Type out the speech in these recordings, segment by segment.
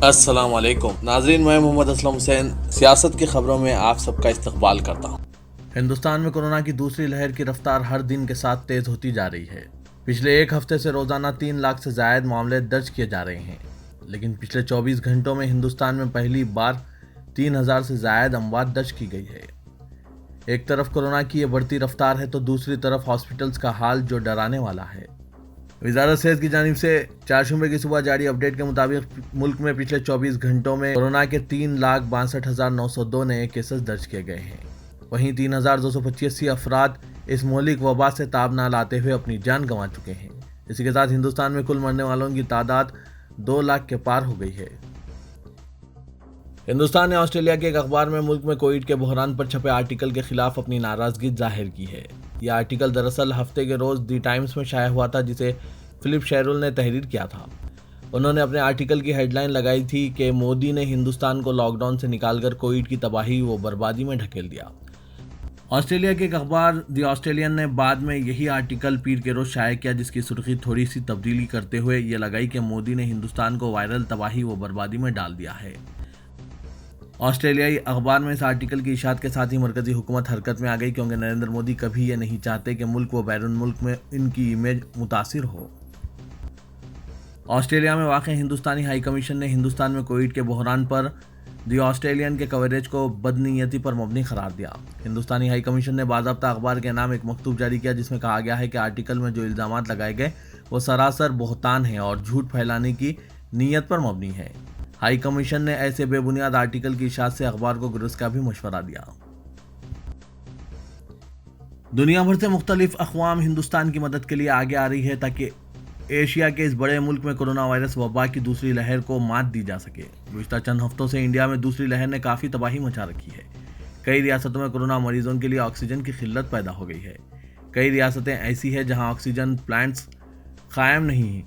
अस्सलाम वालेकुम नाजरीन, मैं मोहम्मद असलम हुसैन सियासत की खबरों में आप सबका इस्तकबाल करता हूँ। हिंदुस्तान में कोरोना की दूसरी लहर की रफ्तार हर दिन के साथ तेज होती जा रही है। पिछले एक हफ्ते से रोजाना 3 लाख से जायद मामले दर्ज किए जा रहे हैं, लेकिन पिछले 24 घंटों में हिंदुस्तान में पहली बार 3,000 से जायद अमवात दर्ज की गई है। एक तरफ कोरोना की ये बढ़ती रफ्तार है तो दूसरी तरफ हॉस्पिटल्स का हाल जो डराने वाला है। वजारत सेहत की जानिब से 4 जुम्मे की सुबह जारी अपडेट के मुताबिक मुल्क में पिछले 24 घंटों में कोरोना के 3,62,902 नए केसेस दर्ज किए गए हैं। वहीं 3,285 अफराद इस मौलिक वबा से ताब ना लाते हुए अपनी जान गंवा चुके हैं। इसी के साथ हिंदुस्तान में कुल मरने वालों की तादाद 2 लाख के पार हो गई है। हिंदुस्तान ने ऑस्ट्रेलिया के एक अखबार में मुल्क में कोविड के बहरान पर छपे आर्टिकल के खिलाफ अपनी नाराजगी जाहिर की है। यह आर्टिकल दरअसल हफ्ते के रोज दी टाइम्स में शाया हुआ था, जिसे फिलिप शेरुल ने तहरीर किया था। उन्होंने अपने आर्टिकल की हेडलाइन लगाई थी कि मोदी ने हिंदुस्तान को लॉकडाउन से निकालकर कोविड की तबाही व बर्बादी में ढकेल दिया। ऑस्ट्रेलिया के एक अखबार द ऑस्ट्रेलियन ने बाद में यही आर्टिकल पीर के रोज शाया किया, जिसकी सुर्खी थोड़ी सी तब्दीली करते हुए ये लगाई कि मोदी ने हिंदुस्तान को वायरल तबाही व बर्बादी में डाल दिया है। ऑस्ट्रेलियाई अखबार में इस आर्टिकल की इशाअत के साथ ही मरकजी हुकूमत हरकत में आ गई, क्योंकि नरेंद्र मोदी कभी ये नहीं चाहते कि मुल्क व बैरून मुल्क में इनकी इमेज मुतासिर हो। ऑस्ट्रेलिया में वाक़ हिंदुस्तानी हाई कमीशन ने हिंदुस्तान में कोविड के बहरान पर दी ऑस्ट्रेलियन के कवरेज को बदनीयती पर मबनी करार दिया। हिंदुस्तानी हाई कमीशन ने बाज़ाब्ता अखबार के नाम एक मकतूब जारी किया, जिसमें कहा गया है कि आर्टिकल में जो इल्ज़ामात लगाए गए वो सरासर बहतान है और झूठ फैलाने की नीयत पर मबनी है। हाई कमीशन ने ऐसे बेबुनियाद आर्टिकल की इशाअत से अखबार को गिरफ्त का भी मशवरा दिया। दुनिया भर से मुख्तलिफ अक़वाम हिंदुस्तान की मदद के लिए आगे आ रही है ताकि एशिया के इस बड़े मुल्क में कोरोना वायरस वबा की दूसरी लहर को मात दी जा सके। गुज़िश्ता चंद हफ्तों से इंडिया में दूसरी लहर ने काफ़ी तबाही मचा रखी है। कई रियासतों में कोरोना मरीजों के लिए ऑक्सीजन की किल्लत पैदा हो गई है। कई रियासतें ऐसी है जहां ऑक्सीजन प्लांट्स कायम नहीं हैं,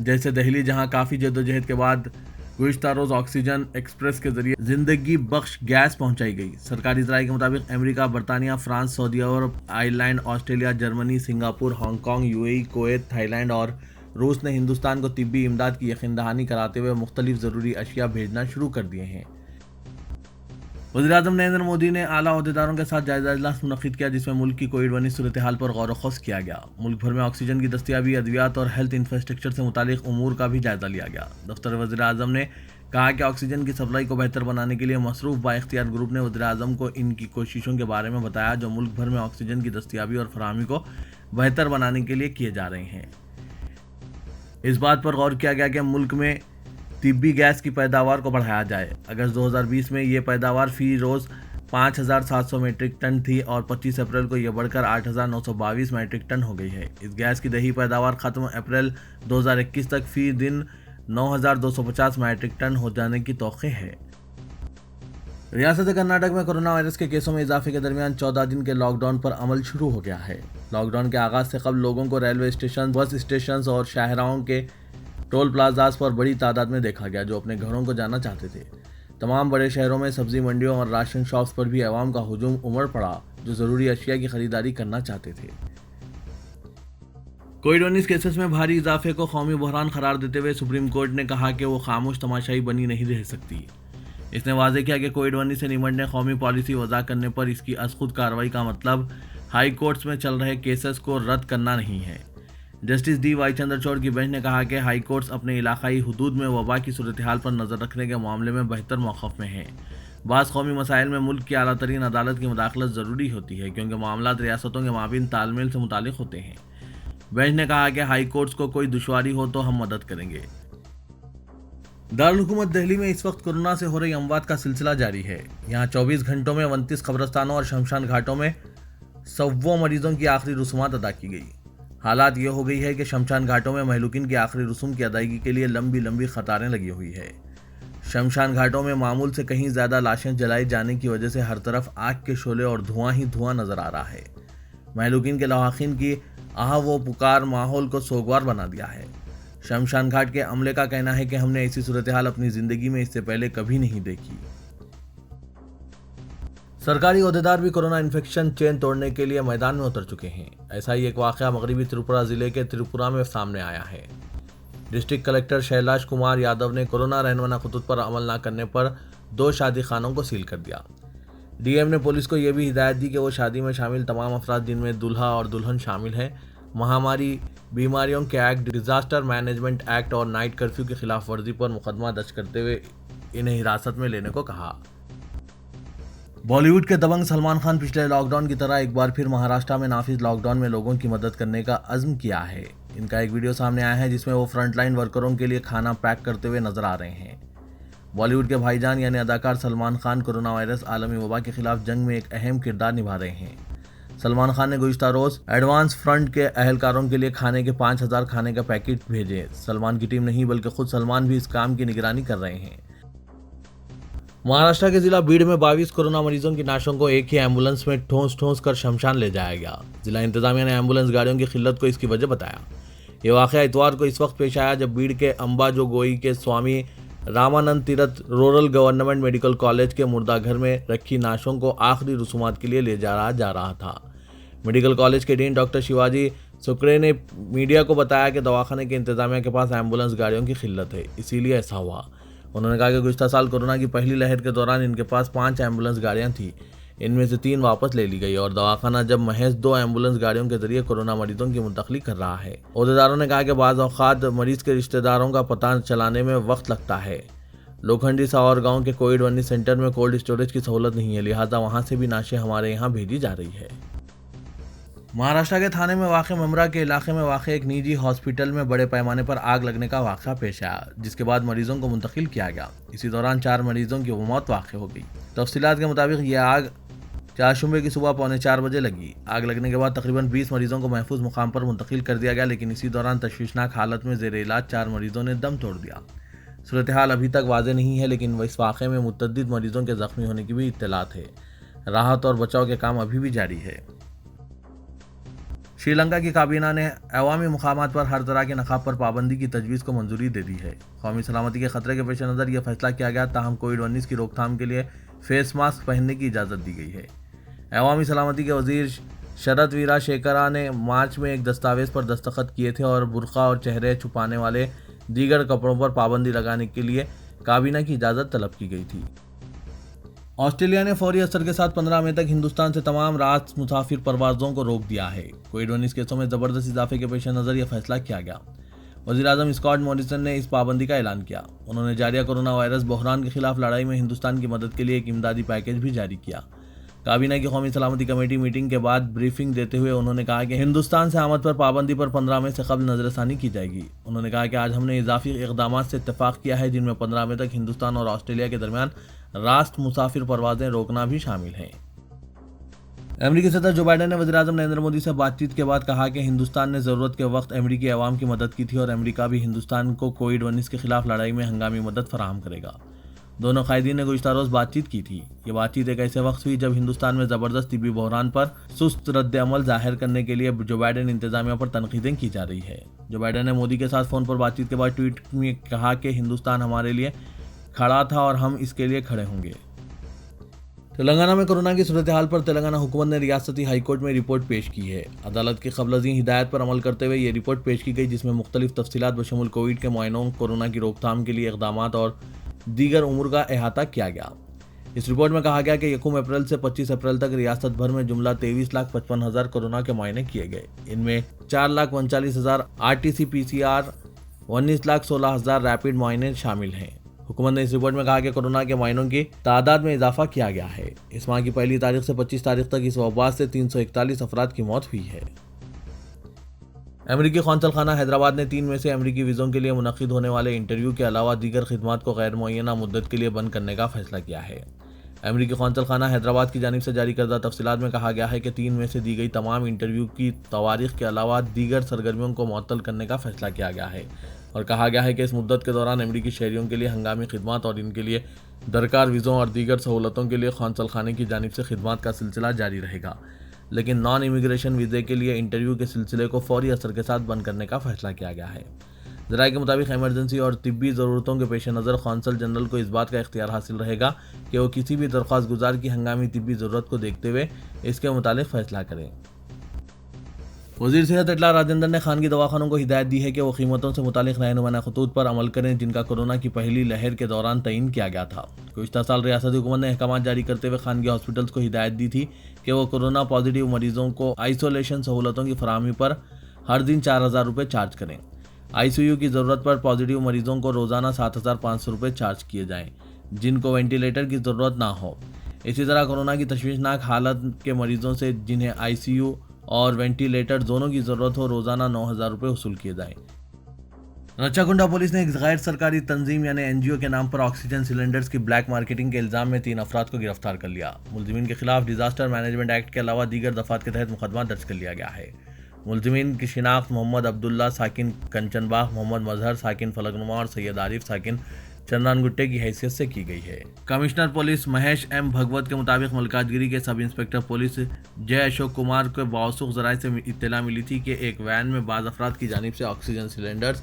जैसे दिल्ली, जहां काफ़ी जद्दोजहद के बाद गुज़िश्ता रोज़ ऑक्सीजन एक्सप्रेस के जरिए जिंदगी बख्श गैस पहुंचाई गई। सरकारी ज़राए के मुताबिक अमेरिका, बरतानिया, France, Saudi Arab, Ireland, Australia, Germany, Singapore, Hong Kong, UAE, Kuwait, Thailand और रूस ने हिंदुस्तान को तिब्बी इमदाद की यकीन दहानी कराते हुए मुख्तलिफ ज़रूरी अशिया भेजना शुरू कर दिए हैं। वज़ीर-ए-आज़म नरेंद्र मोदी ने आला अहदेदारों के साथ जायजा इजलास मुनक़्क़िद किया, जिसमें मुल्क की कोविड-19 सूरत हाल पर गौर व ख़ौस किया गया। मुल्क भर में ऑक्सीजन की दस्तियाबी, अद्वियात और हेल्थ इंफ्रास्ट्रक्चर से मुतालिक उमूर का भी जायजा लिया गया। दफ्तर वज़ीर-ए-आज़म ने कहा कि ऑक्सीजन की सप्लाई को बेहतर बनाने के लिए मसरूफ़ बाइख्तियार ग्रुप ने वज़ीर-ए-आज़म को इनकी कोशिशों के बारे में बताया, जो मुल्क भर में ऑक्सीजन की दस्तियाबी और फराहमी को बेहतर बनाने के लिए किए जा रहे हैं। इस बात पर गौर किया गया कि मुल्क में तिब्बी गैस की पैदावार को बढ़ाया जाए। अगस्त 2020 में ये पैदावार फ़ी रोज़ 5,700 मीट्रिक टन थी और 25 अप्रैल को यह बढ़कर 8,922 मीट्रिक टन हो गई है। इस गैस की दही पैदावार ख़त्म अप्रैल 2021 तक फ़ी दिन 9,250 मीट्रिक टन हो जाने की तौक़े है। रियासत कर्नाटक में कोरोना वायरस के केसों में इजाफे के दरमियान 14 दिन के लॉकडाउन पर अमल शुरू हो गया है। लॉकडाउन के आगाज़ से कबल लोगों को रेलवे स्टेशन, बस स्टेशन और शाहराहों के टोल प्लाजाज पर बड़ी तादाद में देखा गया, जो अपने घरों को जाना चाहते थे। तमाम बड़े शहरों में सब्जी मंडियों और राशन शॉप्स पर भी अवाम का हुजूम उमड़ पड़ा, जो ज़रूरी अशिया की खरीदारी करना चाहते थे। कोविड-19 केसेस में भारी इजाफे को कौमी बहरान करार देते हुए सुप्रीम कोर्ट ने कहा कि वो खामोश तमाशाई बनी नहीं रह सकती। इसने वाज़े किया कि कोविड-19 से निमटने कौमी पॉलिसी वज़ा करने पर इसकी अज़खुद कार्रवाई का मतलब हाई कोर्ट्स में चल रहे केसेस को रद्द करना नहीं है। जस्टिस डी वाई चंद्रचूड़ की बेंच ने कहा कि हाई कोर्ट्स अपने इलाकाई हुदूद में वबा की सूरत हाल पर नज़र रखने के मामले में बेहतर मौक़िफ़ में हैं। बाज़ कौमी मसाइल में मुल्क की आला तरीन अदालत की मुदाखलत ज़रूरी होती है, क्योंकि मामलात रियासतों के माबीन तालमेल से मुतालिक होते हैं। बेंच ने कहा कि हाई कोर्ट्स को कोई दुश्वारी हो तो हम मदद करेंगे। दारुल हुकूमत दिल्ली में इस वक्त कोरोना से हो रही अमवात का सिलसिला जारी है। यहाँ 24 घंटों में 29 कब्रस्तानों और शमशान घाटों में 100 मरीजों की आखिरी रसूमात अदा की गई। हालात ये हो गई है कि शमशान घाटों में महलूकिन की आखिरी रसूम की अदायगी के लिए लंबी लंबी कतारें लगी हुई है। शमशान घाटों में मामूल से कहीं ज़्यादा लाशें जलाई जाने की वजह से हर तरफ आग के शोले और धुआं ही धुआं नजर आ रहा है। महलूकिन के लवाकिन की आह वो पुकार माहौल को सोगवार बना दिया है। शमशान घाट के अमले का कहना है कि हमने ऐसी सूरत हाल अपनी ज़िंदगी में इससे पहले कभी नहीं देखी। सरकारी ओहदेदार भी कोरोना इन्फेक्शन चेन तोड़ने के लिए मैदान में उतर चुके हैं। ऐसा ही एक वाक़या मगरबी त्रिपुरा ज़िले के त्रिपुरा में सामने आया है। डिस्ट्रिक्ट कलेक्टर शैलाश कुमार यादव ने कोरोना रहनुमा खतूत पर अमल न करने पर 2 शादी खानों को सील कर दिया। डीएम ने पुलिस को यह भी हिदायत दी कि वो शादी में शामिल तमाम अफराद जिनमें दूल्हा और दुल्हन शामिल हैं, महामारी, बीमारियों के एक्ट, डिजास्टर मैनेजमेंट एक्ट और नाइट कर्फ्यू की खिलाफ वर्जी पर मुकदमा दर्ज करते हुए इन्हें हिरासत में लेने को कहा। बॉलीवुड के दबंग सलमान खान पिछले लॉकडाउन की तरह एक बार फिर महाराष्ट्र में नाफिज लॉकडाउन में लोगों की मदद करने का अज़्म किया है। इनका एक वीडियो सामने आया है जिसमें वो फ्रंटलाइन वर्करों के लिए खाना पैक करते हुए नजर आ रहे हैं। बॉलीवुड के भाईजान यानी अदाकार सलमान खान कोरोना वायरस आलमी वबा के खिलाफ जंग में एक अहम किरदार निभा रहे हैं। सलमान खान ने गुज़िश्ता रोज एडवांस फ्रंट के अहलकारों के लिए खाने के 5000 खाने का पैकेट भेजे। सलमान की टीम नहीं बल्कि खुद सलमान भी इस काम की निगरानी कर रहे हैं। महाराष्ट्र के जिला भीड़ में 22 कोरोना मरीजों की लाशों को एक ही एम्बुलेंस में ठोंस कर शमशान ले जाया गया। जिला इंतजामिया ने एम्बुलेंस गाड़ियों की किल्लत को इसकी वजह बताया। ये वाकया इतवार को इस वक्त पेश आया जब भीड़ के अंबाजो गोई के स्वामी रामानंद तीर्थ रूरल गवर्नमेंट मेडिकल कॉलेज के मुर्दा घर में रखी नाशों को आखिरी रसूमात के लिए ले जा रहा था। मेडिकल कॉलेज के डीन डॉक्टर शिवाजी सुकरे ने मीडिया को बताया कि दवाखाने के इंतजामिया के पास एम्बुलेंस गाड़ियों की किल्लत है, इसीलिए ऐसा हुआ। उन्होंने कहा कि गुज़िश्ता साल कोरोना की पहली लहर के दौरान इनके पास 5 एम्बुलेंस गाड़ियां थी, इनमें से 3 वापस ले ली गई और दवाखाना जब महज 2 एम्बुलेंस गाड़ियों के जरिए कोरोना मरीजों की मुंतकली कर रहा है। अहदेदारों ने कहा कि बाज़ औक़ात मरीज के रिश्तेदारों का पता चलाने में वक्त लगता है। लोखंडी सावर गांव के कोविड-19 सेंटर में कोल्ड स्टोरेज की सहूलत नहीं है, लिहाजा वहां से भी नाशें हमारे यहाँ भेजी जा रही है। महाराष्ट्र के थाने में वाक़ ममरा के इलाके में वाक़ एक निजी हॉस्पिटल में बड़े पैमाने पर आग लगने का वाक़ा पेश आया, जिसके बाद मरीजों को मुंतकिल किया गया। इसी दौरान 4 मरीजों की मौत वाक़ हो गई। तफसीलात के मुताबिक ये आग 4 शुबे की सुबह 3:45 बजे लगी। आग लगने के बाद तकरीबन 20 मरीजों को महफूज मुकाम पर मुंतकिल कर दिया गया, लेकिन इसी दौरान तशवीशनाक हालत में ज़ेर इलाज 4 मरीजों ने दम तोड़ दिया। सूरत हाल अभी तक वाज़ेह नहीं है, लेकिन इस वाक़े में मुतअद्दिद मरीजों के ज़ख्मी होने की भी इत्तलात है। राहत और बचाव के काम अभी भी जारी है। श्रीलंका की काबीना ने अवामी मुकामात पर हर तरह के नकाब पर पाबंदी की तजवीज़ को मंजूरी दे दी है। कौमी सलामती के खतरे के पेश नज़र यह फैसला किया गया, ताहम कोविड-19 की रोकथाम के लिए फेस मास्क पहनने की इजाज़त दी गई है। अवामी सलामती के वजीर शरद वीरा शेखरा ने मार्च में एक दस्तावेज़ पर दस्तखत किए थे और बुर्का और चेहरे छुपाने वाले दीगर कपड़ों पर पाबंदी लगाने के लिए काबीना की इजाज़त तलब की गई थी। ऑस्ट्रेलिया ने फौरी असर के साथ 15 मई तक हिंदुस्तान से तमाम रात मुसाफिर परवाज़ों को रोक दिया है। कोविड-19 केसों में ज़बरदस्त इजाफे के पेश नज़र यह फैसला किया गया। वज़ीर-ए-आज़म स्कॉट मॉरिसन ने इस पाबंदी का ऐलान किया। उन्होंने जारिया कोरोना वायरस बहरान के खिलाफ लड़ाई में हिंदुस्तान की मदद के लिए एक इमदादी पैकेज भी जारी किया। काबीना की कौमी सलामती कमेटी मीटिंग के बाद ब्रीफिंग देते हुए उन्होंने कहा कि हिंदुस्तान से आमद पर पाबंदी पर 15 मई से कबल नजरसानी की जाएगी। उन्होंने कहा कि आज हमने इजाफी इक़दाम से इत्तेफाक किया है, जिनमें 15 मई तक हिंदुस्तान और ऑस्ट्रेलिया के दरमियान रास्त मुसाफिर परवाजें रोकना भी शामिल हैं। अमेरिकी सदर जो बाइडेन ने वज़ीर-ए-आज़म नरेंद्र मोदी से बातचीत के बाद कहा कि हिंदुस्तान ने ज़रूरत के वक्त अमेरिकी अवाम की मदद की थी और अमेरिका भी हिंदुस्तान को कोविड-19 के खिलाफ लड़ाई में हंगामी मदद फराहम करेगा। दोनों कायदीन ने गुज़िश्ता रोज़ बातचीत की थी। ये बातचीत एक ऐसे वक्त हुई जब हिंदुस्तान में ज़बरदस्त तिब्बी बहरान पर सुस्त रद्द अमल जाहिर करने के लिए जो बाइडेन इंतजामिया पर तनकीदें की जा रही है। जो बाइडेन ने मोदी के साथ फ़ोन पर बातचीत के बाद ट्वीट में कहा कि हिंदुस्तान हमारे लिए खड़ा था और हम इसके लिए खड़े होंगे। तेलंगाना में कोरोना की सूरत हाल पर तेलंगाना हुकूमत ने रियासती हाईकोर्ट में रिपोर्ट पेश की है। अदालत की क़ब्ल हिदायत पर अमल करते हुए ये रिपोर्ट पेश की गई, जिसमें मुख्तलिफ तफसीलात बशमूल कोविड के मुआयनों, कोरोना की रोकथाम के लिए इक़दाम और दीगर उमूर का अहाता किया गया। इस रिपोर्ट में कहा गया कि 1 अप्रैल से 25 अप्रैल तक रियासत भर में जुमला 23,55,000 कोरोना के मुआयने किए गए। इनमें 4,39,000 RT-PCR, 19,16,000 रैपिड मुआयने शामिल हैं। हुकूमत ने इस रिपोर्ट में कहा कि कोरोना के मुआयनों की तादाद में इजाफा किया गया है। इस माह की पहली तारीख से 25 तारीख तक इस वबा से 341 अफराद की मौत हुई है। अमेरिकी कौंसल खाना हैदराबाद ने 3 में से अमेरिकी वीज़ों के लिए मुनक़िद होने वाले इंटरव्यू के अलावा दीगर खिदमात को गैर मुअय्यना मुद्दत के लिए बंद करने का फैसला किया है। अमेरिकी कौंसल खाना हैदराबाद की जानिब से जारी करदा तफसीलात में कहा गया है कि 3 में से दी गई तमाम इंटरव्यू की तवारीख के अलावा दीगर सरगर्मियों को मुअत्तल करने का फैसला किया गया है और कहा गया है कि इस मुद्दत के दौरान अमेरिकी शहरियों के लिए हंगामी खिदमात और इनके लिए दरकार वीज़ों और दीगर सहूलतों के लिए कौंसल खाने की जानिब से खिदमात का सिलसिला जारी रहेगा, लेकिन नॉन इमिग्रेशन वीज़े के लिए इंटरव्यू के सिलसिले को फौरी असर के साथ बंद करने का फैसला किया गया है। ज़राए के मुताबिक इमरजेंसी और तिब्बी ज़रूरतों के पेश नज़र कौंसल जनरल को इस बात का इख्तियार हासिल रहेगा कि वो किसी भी दरख्वास्त गुजार की हंगामी तिब्बी ज़रूरत को देखते हुए इसके मुतालिक फ़ैसला करें। वज़ीर सेहत अटला राजेंद्र ने खानगी दवाखानों को हिदायत दी है कि वो कीमतों से मुतालिक रहनुमाना खतूत पर अमल करें जिनका कोरोना की पहली लहर के दौरान तयन किया गया था। गुज़िश्ता साल रियासती हुकूमत ने अहकाम जारी करते हुए खानगी हॉस्पिटल्स को हिदायत दी थी कि वो कोरोना पॉजिटिव मरीजों को आइसोलेशन सहूलतों की फराहमी पर हर दिन 4,000 रुपये चार्ज करें। ICU की ज़रूरत पर पॉजिटिव मरीजों को रोज़ाना 7,500 रुपये चार्ज किए जाएँ जिनको वेंटिलेटर की ज़रूरत ना हो। इसी तरह कोरोना की तशवीशनाक हालत के मरीजों से जिन्हें ICU और वेंटिलेटर दोनों की ज़रूरत हो रोज़ाना 9,000 रुपये वसूल किए जाएँ। रच्चाकुंडा पुलिस ने एक गैर सरकारी तंजीम यानी NGO के नाम पर ऑक्सीजन सिलेंडर्स की ब्लैक मार्केटिंग के इल्ज़ाम में 3 अफराद को गिरफ्तार कर लिया। मुलजिमीन के खिलाफ डिजास्टर मैनेजमेंट एक्ट के अलावा दीगर दफ़ात के तहत मुकदमा दर्ज कर लिया गया है। मुलजिमीन की शिनाख्त मोहम्मद अब्दुल्ला साकिन कंचनबाग, मोहम्मद मजहर साकिन फलकनुमा और सैयद आरिफ साकिन चंदनगुट्टे की हैसियत से की गई है। कमिश्नर पुलिस महेश M भगवत के मुताबिक मलकाजगिरी के सब इंस्पेक्टर पुलिस जय अशोक कुमार को बावसूख ज़राए से इत्तला मिली थी कि एक वैन में बाज़ अफराद की जानिब से ऑक्सीजन सिलेंडर्स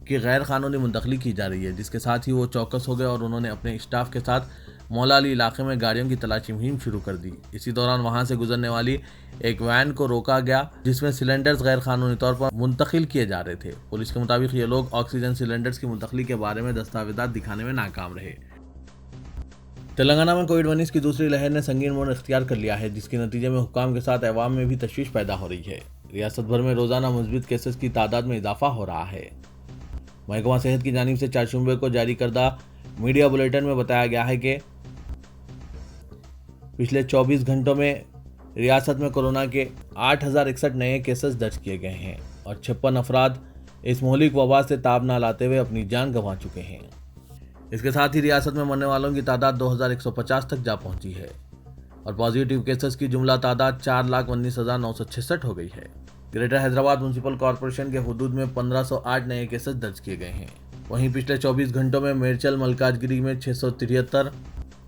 की गैर कानूनी मुंतकली की जा रही है, जिसके साथ ही वो चौकस हो गए और उन्होंने अपने स्टाफ के साथ मौला अली इलाके में गाड़ियों की तलाशी मुहिम शुरू कर दी। इसी दौरान वहां से गुजरने वाली एक वैन को रोका गया जिसमें सिलेंडर्स गैर कानूनी तौर पर मुंतकिल किए जा रहे थे। पुलिस के मुताबिक ये लोग ऑक्सीजन सिलेंडर्स की मुंतकली के बारे में दस्तावेजात दिखाने में नाकाम रहे। तेलंगाना में कोविड-19 की दूसरी लहर ने संगीन मोड़ इख्तियार कर लिया है, जिसके नतीजे में हुक्काम के साथ अवाम में भी तशवीश पैदा हो रही है। रियासत भर में रोजाना मुस्बित केसेस की तादाद में इजाफा हो रहा है। महकमा सेहत की जानिब से चारशंबे को जारी करदा मीडिया बुलेटिन में बताया गया है कि पिछले 24 घंटों में रियासत में कोरोना के 8,061 नए केसेस दर्ज किए गए हैं और 56 अफराद इस मोहलिक वबा से ताब ना लाते हुए अपनी जान गंवा चुके हैं। इसके साथ ही रियासत में मरने वालों की तादाद 2,150 तक जा पहुंची है और पॉजिटिव केसेस की जुमला तादाद 4,19,966 हो गई है। ग्रेटर हैदराबाद म्यूनसिपल कॉरपोरेशन के हुदूद में 1,508 नए केसेस दर्ज किए गए हैं। वहीं पिछले 24 घंटों में मेरचल मलकाजगिरी में 673,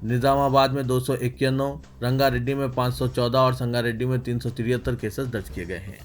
निजामाबाद में 291, रंगारेड्डी में 514 और संगारेड्डी में 373 केसेस दर्ज किए गए हैं।